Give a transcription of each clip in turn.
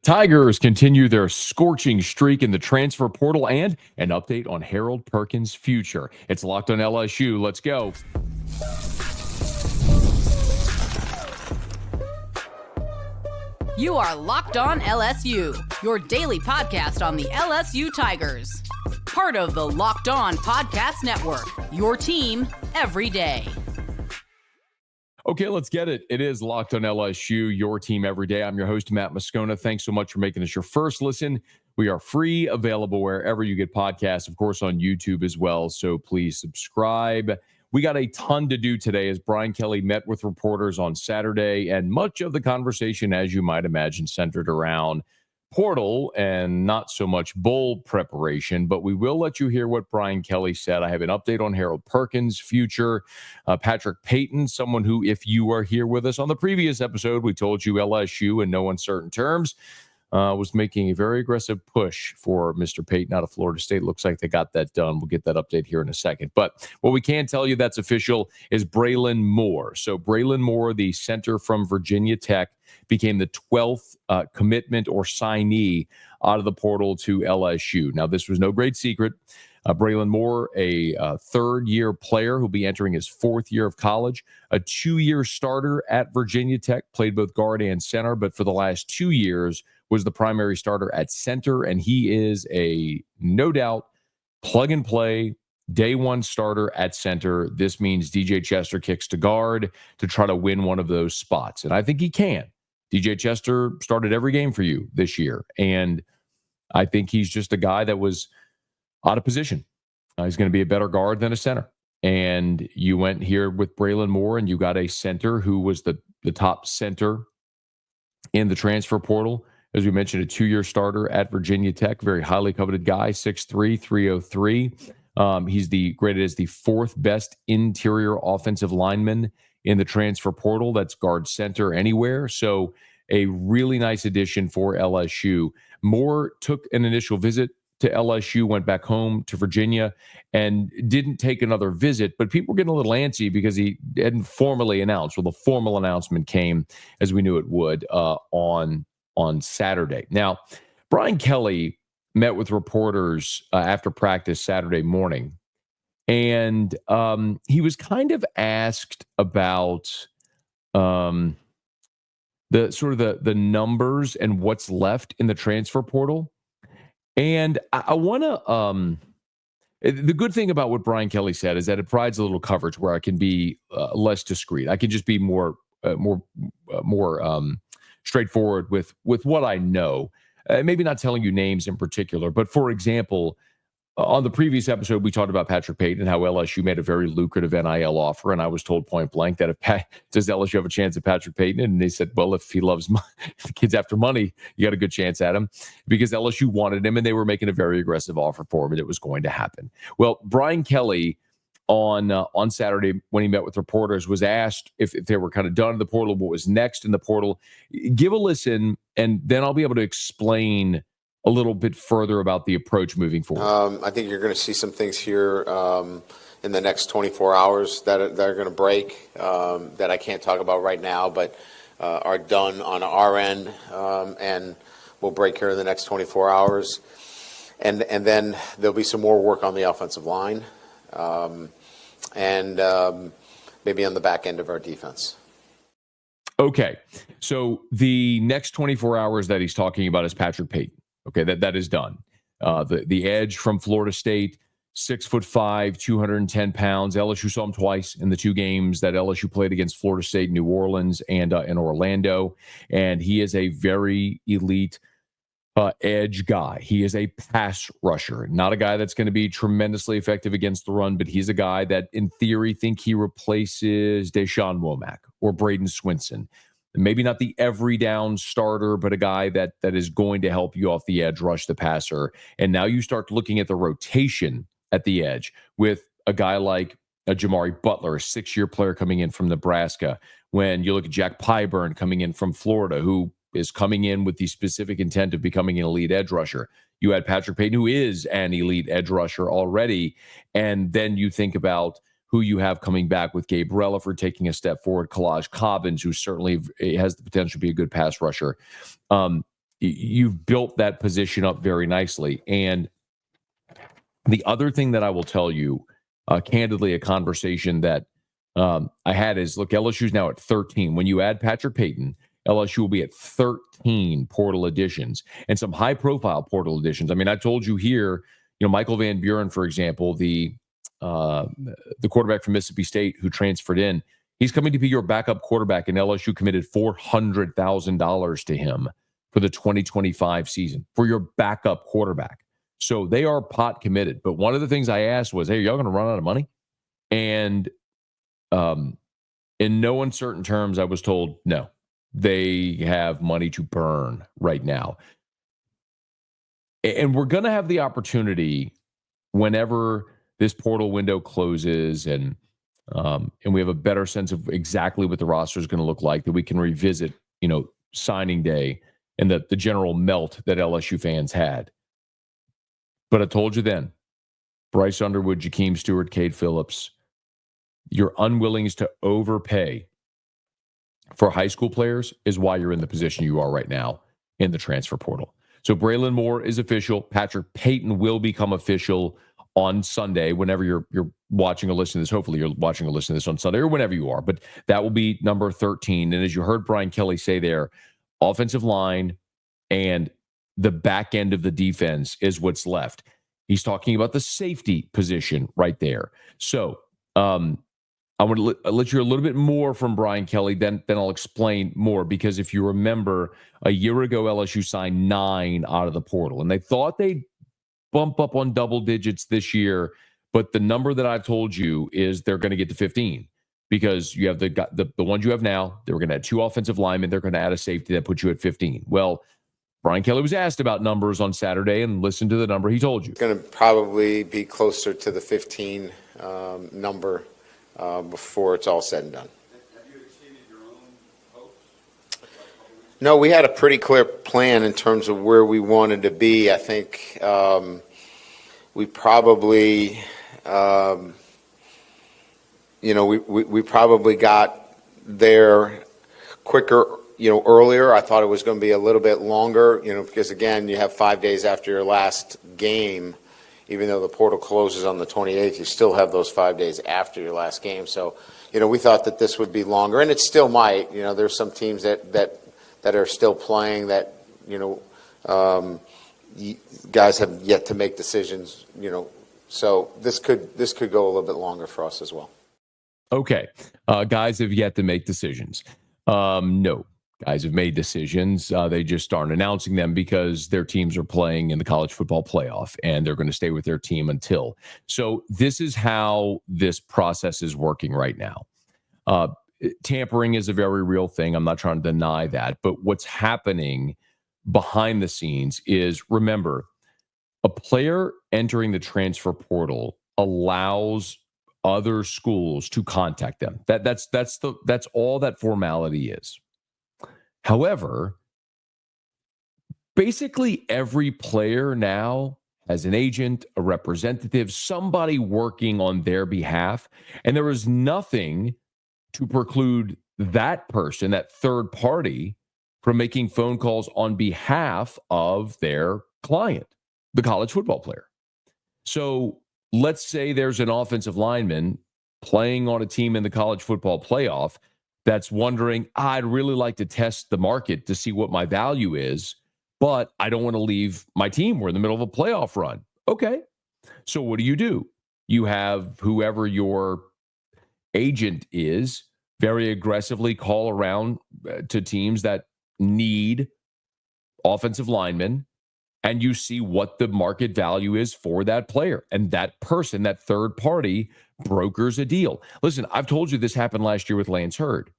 Tigers continue their scorching streak in the transfer portal and an update on Harold Perkins' future. It's Locked on LSU. Let's go. You are Locked on LSU, your daily podcast on the LSU Tigers. Part of the Locked On Podcast Network, your team every day. Okay, let's get it. It is Locked on LSU, your team every day. I'm your host, Matt Moscona. Thanks so much for making this your first listen. We are free, available wherever you get podcasts, of course, on YouTube as well. So please subscribe. We got a ton to do today as Brian Kelly met with reporters on Saturday, and much of the conversation, as you might imagine, centered around portal and not so much bowl preparation, but we will let you hear what Brian Kelly said. I have an update on Harold Perkins' future. Patrick Payton, someone who, if you were here with us on the previous episode, we told you LSU in no uncertain terms, was making a very aggressive push for Mr. Payton out of Florida State. Looks like they got that done. We'll get that update here in a second. But what we can tell you that's official is Braelin Moore. So Braelin Moore, the center from Virginia Tech, became the 12th commitment or signee out of the portal to LSU. Now, this was no great secret. Braelin Moore, a third-year player who'll be entering his fourth year of college, a 2-year starter at Virginia Tech, played both guard and center, but for the last 2 years was the primary starter at center, and he is a, no doubt, plug-and-play, day one starter at center. This means DJ Chester kicks to guard to try to win one of those spots, and I think he can. DJ Chester started every game for you this year, and I think he's just a guy that was out of position. He's going to be a better guard than a center. And you went here with Braelin Moore, and you got a center who was the top center in the transfer portal. As we mentioned, a 2-year starter at Virginia Tech, very highly coveted guy, 6'3", 303. He's rated as the fourth best interior offensive lineman in the transfer portal. That's guard center anywhere. So a really nice addition for LSU. Moore took an initial visit to LSU, went back home to Virginia, and didn't take another visit. But people were getting a little antsy because he hadn't formally announced. Well, the formal announcement came, as we knew it would, on Saturday. Now, Brian Kelly met with reporters after practice Saturday morning, and he was kind of asked about the numbers and what's left in the transfer portal. And I want to, the good thing about what Brian Kelly said is that it provides a little coverage where I can be less discreet. I can just be more straightforward with what I know. Maybe not telling you names in particular, but for example, on the previous episode, we talked about Patrick Payton and how LSU made a very lucrative NIL offer. And I was told point blank that does LSU have a chance at Patrick Payton? And they said, well, if he loves if the kid's after money, you got a good chance at him, because LSU wanted him and they were making a very aggressive offer for him, and it was going to happen. Well, Brian Kelly on Saturday, when he met with reporters, was asked if they were kind of done in the portal, what was next in the portal. Give a listen, and then I'll be able to explain a little bit further about the approach moving forward. I think you're going to see some things here in the next 24 hours that are going to break that I can't talk about right now, but are done on our end and will break here in the next 24 hours. And then there'll be some more work on the offensive line and maybe on the back end of our defense. Okay, so the next 24 hours that he's talking about is Patrick Payton. Okay, that is done. The edge from Florida State, 6'5", 210 pounds. LSU saw him twice in the 2 games that LSU played against Florida State, New Orleans, and in Orlando. And he is a very elite edge guy. He is a pass rusher, not a guy that's going to be tremendously effective against the run, but he's a guy that, in theory, think he replaces Deshaun Womack or Braden Swinson. Maybe not the every down starter, but a guy that is going to help you off the edge, rush the passer. And now you start looking at the rotation at the edge with a guy like a Jamari Butler, a 6-year player coming in from Nebraska. When you look at Jack Pyburn coming in from Florida, who is coming in with the specific intent of becoming an elite edge rusher. You had Patrick Payton, who is an elite edge rusher already. And then you think about who you have coming back with Gabe Relaford taking a step forward, Kalaj Cobbins, who certainly has the potential to be a good pass rusher. you've built that position up very nicely. And the other thing that I will tell you, candidly, a conversation that I had is, look, LSU's now at 13. When you add Patrick Payton, LSU will be at 13 portal additions and some high-profile portal additions. I mean, I told you here, Michael Van Buren, for example, the quarterback from Mississippi State who transferred in, he's coming to be your backup quarterback, and LSU committed $400,000 to him for the 2025 season for your backup quarterback. So they are pot committed. But one of the things I asked was, hey, are y'all going to run out of money? And in no uncertain terms, I was told, no, they have money to burn right now. And we're going to have the opportunity whenever this portal window closes and we have a better sense of exactly what the roster is going to look like, that we can revisit, signing day and the general melt that LSU fans had. But I told you then, Bryce Underwood, Jakeem Stewart, Cade Phillips, your unwillingness to overpay for high school players is why you're in the position you are right now in the transfer portal. So Braelin Moore is official. Patrick Payton will become official on Sunday, whenever you're watching or listening to this. Hopefully you're watching or listening to this on Sunday or whenever you are. But that will be number 13. And as you heard Brian Kelly say there, offensive line and the back end of the defense is what's left. He's talking about the safety position right there. So I'm going to let you hear a little bit more from Brian Kelly, then I'll explain more. Because if you remember, a year ago, LSU signed 9 out of the portal, and they thought they'd bump up on double digits this year. But the number that I've told you is they're going to get to 15, because you have the ones you have now. They were going to add 2 offensive linemen. They're going to add a safety that puts you at 15. Well, Brian Kelly was asked about numbers on Saturday, and listen to the number he told you. It's going to probably be closer to the 15 number before it's all said and done. Have you exceeded your own hopes? No, we had a pretty clear plan in terms of where we wanted to be. I think we probably, we probably got there quicker, earlier. I thought it was going to be a little bit longer, because again, you have 5 days after your last game. Even though the portal closes on the 28th, you still have those 5 days after your last game. So, we thought that this would be longer, and it still might. There's some teams that are still playing that, guys have yet to make decisions, So this could go a little bit longer for us as well. Okay. Guys have yet to make decisions. No. Guys have made decisions. They just aren't announcing them because their teams are playing in the college football playoff, and they're going to stay with their team until. So this is how this process is working right now. Tampering is a very real thing. I'm not trying to deny that. But what's happening behind the scenes is, remember, a player entering the transfer portal allows other schools to contact them. That's all that formality is. However, basically every player now has an agent, a representative, somebody working on their behalf, and there is nothing to preclude that person, that third party, from making phone calls on behalf of their client, the college football player. So let's say there's an offensive lineman playing on a team in the college football playoff that's wondering, I'd really like to test the market to see what my value is, but I don't want to leave my team. We're in the middle of a playoff run. Okay. So what do? You have whoever your agent is very aggressively call around to teams that need offensive linemen, and you see what the market value is for that player. And that person, that third party, brokers a deal. Listen, I've told you this happened last year with Lance Hurd.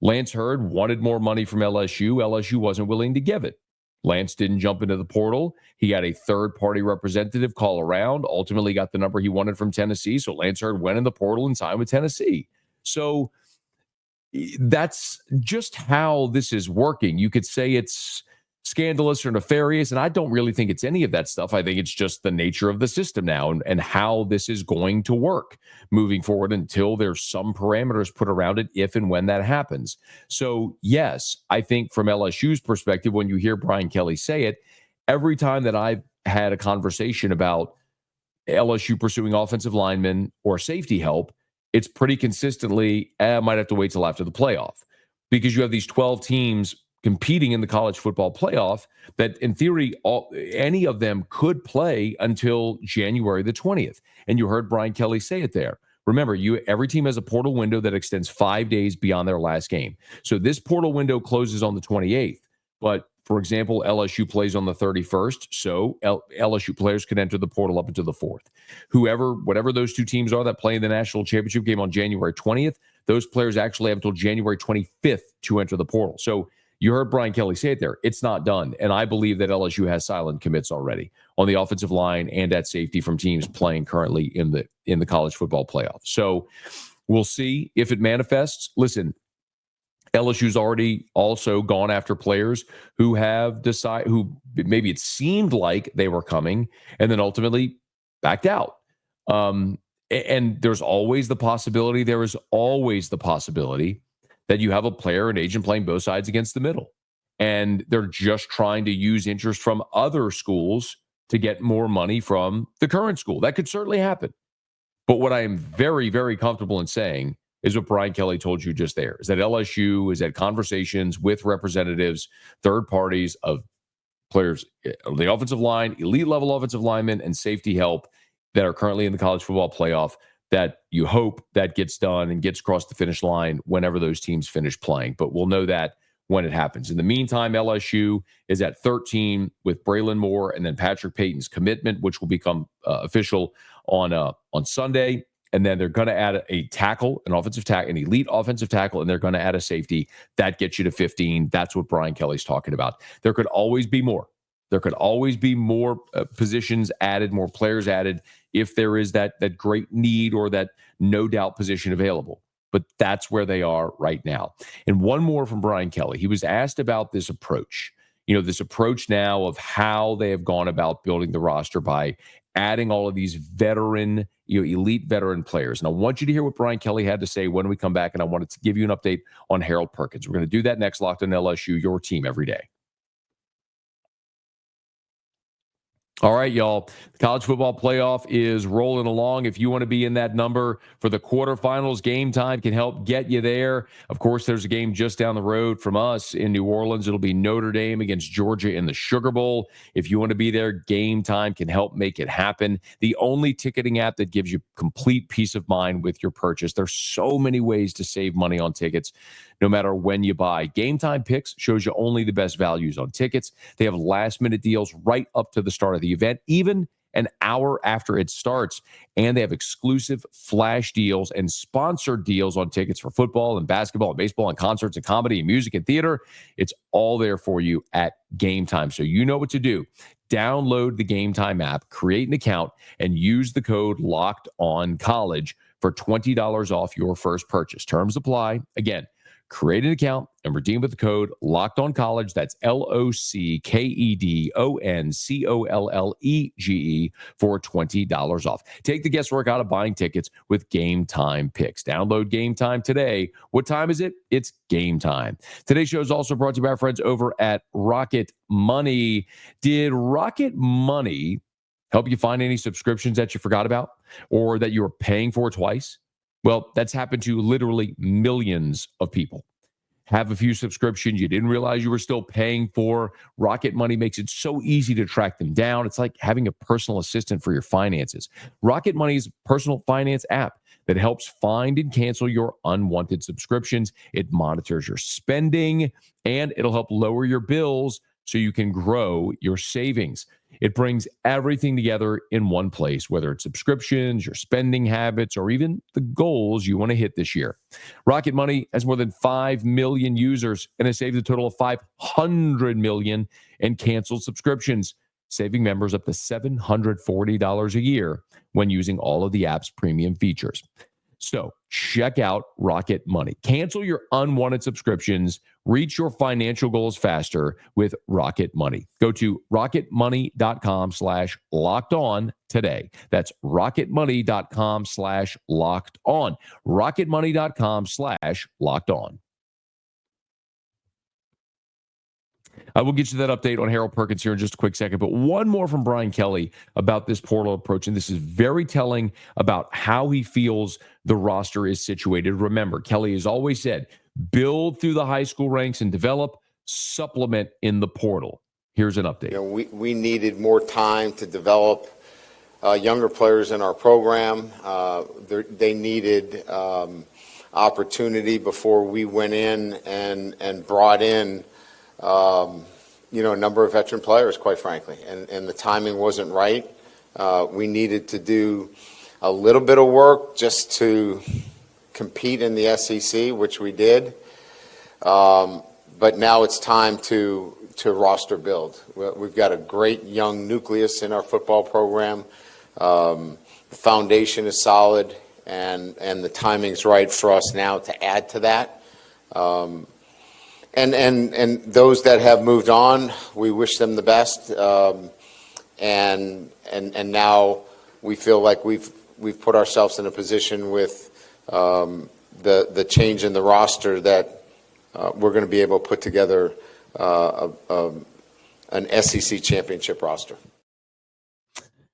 Lance Hurd wanted more money from LSU. LSU wasn't willing to give it. Lance didn't jump into the portal. He had a third-party representative call around, ultimately got the number he wanted from Tennessee. So Lance Hurd went in the portal and signed with Tennessee. So that's just how this is working. You could say it's scandalous or nefarious. And I don't really think it's any of that stuff. I think it's just the nature of the system now and how this is going to work moving forward until there's some parameters put around it, if and when that happens. So, yes, I think from LSU's perspective, when you hear Brian Kelly say it, every time that I've had a conversation about LSU pursuing offensive linemen or safety help, it's pretty consistently, I might have to wait till after the playoff, because you have these 12 teams competing in the college football playoff that in theory, any of them could play until January the 20th. And you heard Brian Kelly say it there. Remember, every team has a portal window that extends 5 days beyond their last game. So this portal window closes on the 28th. But for example, LSU plays on the 31st, so LSU players can enter the portal up until the 4th. Whatever those two teams are that play in the national championship game on January 20th, those players actually have until January 25th to enter the portal. So you heard Brian Kelly say it there. It's not done. And I believe that LSU has silent commits already on the offensive line and at safety from teams playing currently in the college football playoff. So we'll see if it manifests. Listen, LSU's already also gone after players who who maybe it seemed like they were coming and then ultimately backed out. And there is always the possibility that you have a player and agent playing both sides against the middle. And they're just trying to use interest from other schools to get more money from the current school. That could certainly happen. But what I am very, very comfortable in saying is what Brian Kelly told you just there, is that LSU has had conversations with representatives, third parties of players on the offensive line, elite level offensive linemen, and safety help that are currently in the college football playoff, that you hope that gets done and gets across the finish line whenever those teams finish playing. But we'll know that when it happens. In the meantime, LSU is at 13 with Braelin Moore and then Patrick Payton's commitment, which will become official on Sunday. And then they're going to add a tackle, an elite offensive tackle, and they're going to add a safety. That gets you to 15. That's what Brian Kelly's talking about. There could always be more. There could always be more positions added, more players added, if there is that great need or that no doubt position available. But that's where they are right now. And one more from Brian Kelly. He was asked about this approach. This approach now of how they have gone about building the roster by adding all of these veteran, elite veteran players. And I want you to hear what Brian Kelly had to say when we come back. And I wanted to give you an update on Harold Perkins. We're going to do that next. Locked on LSU, your team every day. All right, y'all. The college football playoff is rolling along. If you want to be in that number for the quarterfinals, Game Time can help get you there. Of course, there's a game just down the road from us in New Orleans. It'll be Notre Dame against Georgia in the Sugar Bowl. If you want to be there, Game Time can help make it happen. The only ticketing app that gives you complete peace of mind with your purchase. There's so many ways to save money on tickets, no matter when you buy. Game Time Picks shows you only the best values on tickets. They have last-minute deals right up to the start of the event, even an hour after it starts. And they have exclusive flash deals and sponsored deals on tickets for football and basketball and baseball and concerts and comedy and music and theater. It's all there for you at Game Time. So you know what to do. Download the Game Time app, create an account, and use the code LOCKEDONCollege for $20 off your first purchase. Terms apply. Again, create an account and redeem with the code LOCKEDONCollege. That's LOCKEDONCOLLEGE for $20 off. Take the guesswork out of buying tickets with Game Time Picks. Download Game Time today. What time is it? It's Game Time. Today's show is also brought to you by our friends over at Rocket Money. Did Rocket Money help you find any subscriptions that you forgot about or that you were paying for twice? Well, that's happened to literally millions of people. Have a few subscriptions you didn't realize you were still paying for. Rocket Money makes it so easy to track them down. It's like having a personal assistant for your finances. Rocket Money's personal finance app that helps find and cancel your unwanted subscriptions. It monitors your spending, and it'll help lower your bills so you can grow your savings. It brings everything together in one place, whether it's subscriptions, your spending habits, or even the goals you want to hit this year. Rocket Money has more than 5 million users and has saved a total of $500 million in canceled subscriptions, saving members up to $740 a year when using all of the app's premium features. So check out Rocket Money. Cancel your unwanted subscriptions. Reach your financial goals faster with Rocket Money. Go to rocketmoney.com/locked on today. That's rocketmoney.com/locked on. rocketmoney.com/locked on. I will get you that update on Harold Perkins here in just a quick second, but one more from Brian Kelly about this portal approach, and this is very telling about how he feels the roster is situated. Remember, Kelly has always said, build through the high school ranks and develop, supplement in the portal. Here's an update. We needed more time to develop younger players in our program. They needed opportunity before we went in and brought in a number of veteran players, quite frankly, and the timing wasn't right. We needed to do a little bit of work just to compete in the SEC, which we did. But now it's time to roster build. We've got a great young nucleus in our football program. The foundation is solid, and the timing's right for us now to add to that. And those that have moved on, we wish them the best. And now we feel like we've put ourselves in a position with the change in the roster that we're going to be able to put together an SEC championship roster.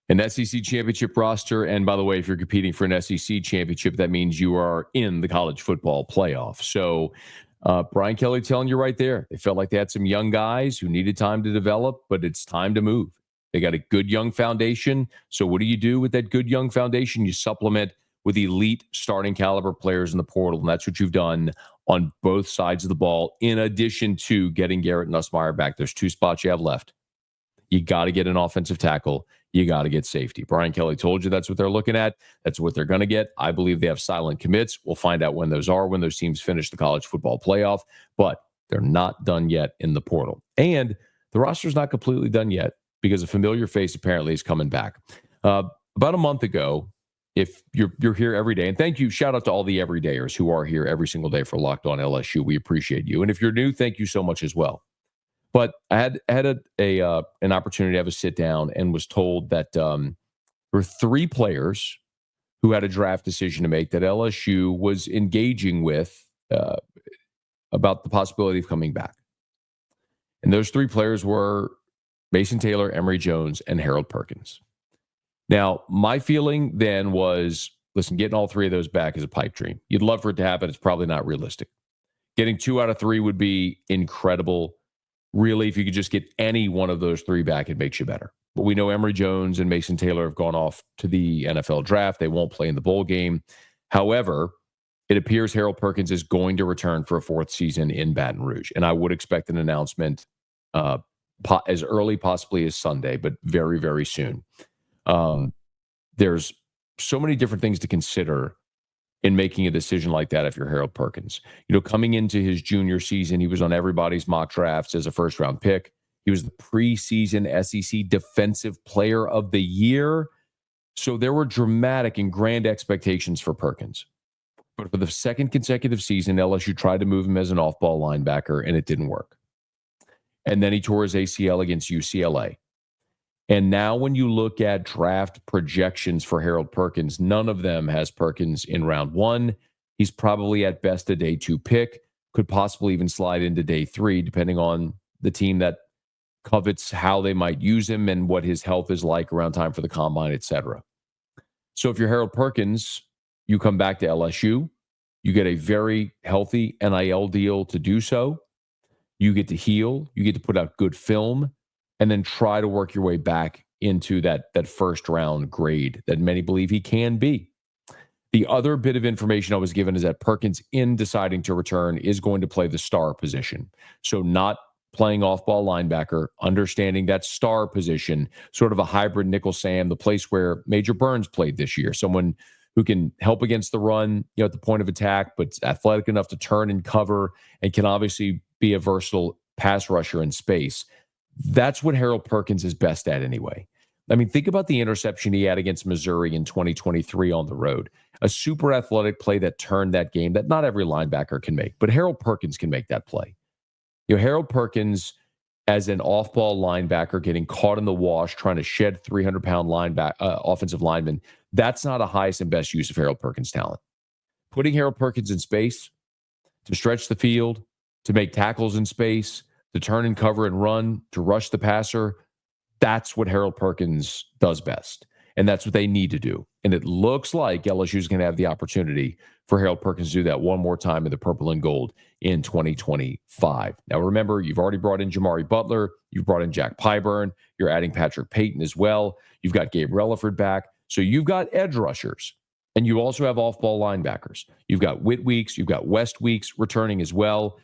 An SEC championship roster. And by the way, if you're competing for an SEC championship, that means you are in the college football playoff. So Brian Kelly telling you right there, they felt like they had some young guys who needed time to develop, but it's time to move. They got a good young foundation. So what do you do with that good young foundation? You supplement with elite starting caliber players in the portal. And that's what you've done on both sides of the ball, in addition to getting Garrett Nussmeier back. There's 2 spots you have left. You got to get an offensive tackle. You got to get safety. Brian Kelly told you that's what they're looking at. That's what they're going to get. I believe they have silent commits. We'll find out when those are, when those teams finish the college football playoff. But they're not done yet in the portal. And the roster's not completely done yet because a familiar face apparently is coming back. About a month ago, if you're here every day, and thank you, shout out to all the everydayers who are here every single day for Locked On LSU. We appreciate you. And if you're new, thank you so much as well. But I had an opportunity to have a sit down and was told that there were 3 players who had a draft decision to make that LSU was engaging with about the possibility of coming back. And those 3 players were Mason Taylor, Emory Jones, and Harold Perkins. Now, my feeling then was, listen, getting all 3 of those back is a pipe dream. You'd love for it to happen. It's probably not realistic. Getting 2 out of 3 would be incredible. Really, if you could just get any one of those 3 back, it makes you better. But we know Emory Jones and Mason Taylor have gone off to the NFL draft. They won't play in the bowl game. However, it appears Harold Perkins is going to return for a 4th season in Baton Rouge. And I would expect an announcement as early possibly as Sunday, but very, very soon. There's so many different things to consider in making a decision like that if you're Harold Perkins. Coming into his junior season, he was on everybody's mock drafts as a first-round pick. He was the preseason SEC Defensive Player of the Year. So there were dramatic and grand expectations for Perkins. But for the 2nd consecutive season, LSU tried to move him as an off-ball linebacker, and it didn't work. And then he tore his ACL against UCLA. And now when you look at draft projections for Harold Perkins, none of them has Perkins in round 1. He's probably at best a day 2 pick, could possibly even slide into day 3, depending on the team that covets how they might use him and what his health is like around time for the combine, etc. So if you're Harold Perkins, you come back to LSU, you get a very healthy NIL deal to do so. You get to heal, you get to put out good film, and then try to work your way back into that first round grade that many believe he can be. The other bit of information I was given is that Perkins, in deciding to return, is going to play the star position. So not playing off-ball linebacker, understanding that star position, sort of a hybrid nickel Sam, the place where Major Burns played this year, someone who can help against the run, at the point of attack, but athletic enough to turn and cover and can obviously be a versatile pass rusher in space. That's what Harold Perkins is best at anyway. I mean, think about the interception he had against Missouri in 2023 on the road. a super athletic play that turned that game that not every linebacker can make, but Harold Perkins can make that play. Harold Perkins as an off-ball linebacker getting caught in the wash, trying to shed 300-pound offensive lineman, that's not a highest and best use of Harold Perkins' talent. Putting Harold Perkins in space to stretch the field, to make tackles in space, to turn and cover and run, to rush the passer, that's what Harold Perkins does best. And that's what they need to do. And it looks like LSU is going to have the opportunity for Harold Perkins to do that one more time in the purple and gold in 2025. Now, remember, you've already brought in Jamari Butler. You've brought in Jack Pyburn. You're adding Patrick Payton as well. You've got Gabe Relaford back. So you've got edge rushers. And you also have off-ball linebackers. You've got Whit Weeks. You've got West Weeks returning as well.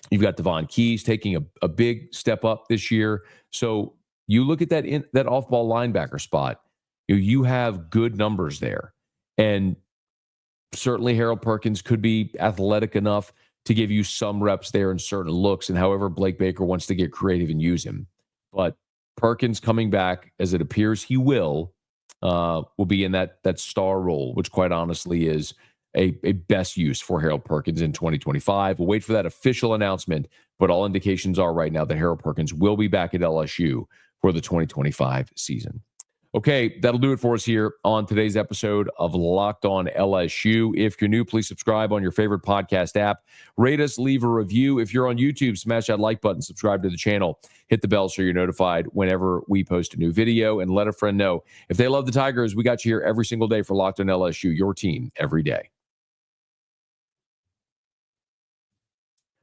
You've got Devon Keys taking a big step up this year. So you look at that off-ball linebacker spot, you have good numbers there. And certainly Harold Perkins could be athletic enough to give you some reps there in certain looks, and however Blake Baker wants to get creative and use him. But Perkins coming back, as it appears he will be in that star role, which quite honestly is a best use for Harold Perkins in 2025. We'll wait for that official announcement, but all indications are right now that Harold Perkins will be back at LSU for the 2025 season. Okay, that'll do it for us here on today's episode of Locked On LSU. If you're new, please subscribe on your favorite podcast app. Rate us, leave a review. If you're on YouTube, smash that like button, subscribe to the channel, hit the bell so you're notified whenever we post a new video, and let a friend know. If they love the Tigers, we got you here every single day for Locked On LSU, your team every day.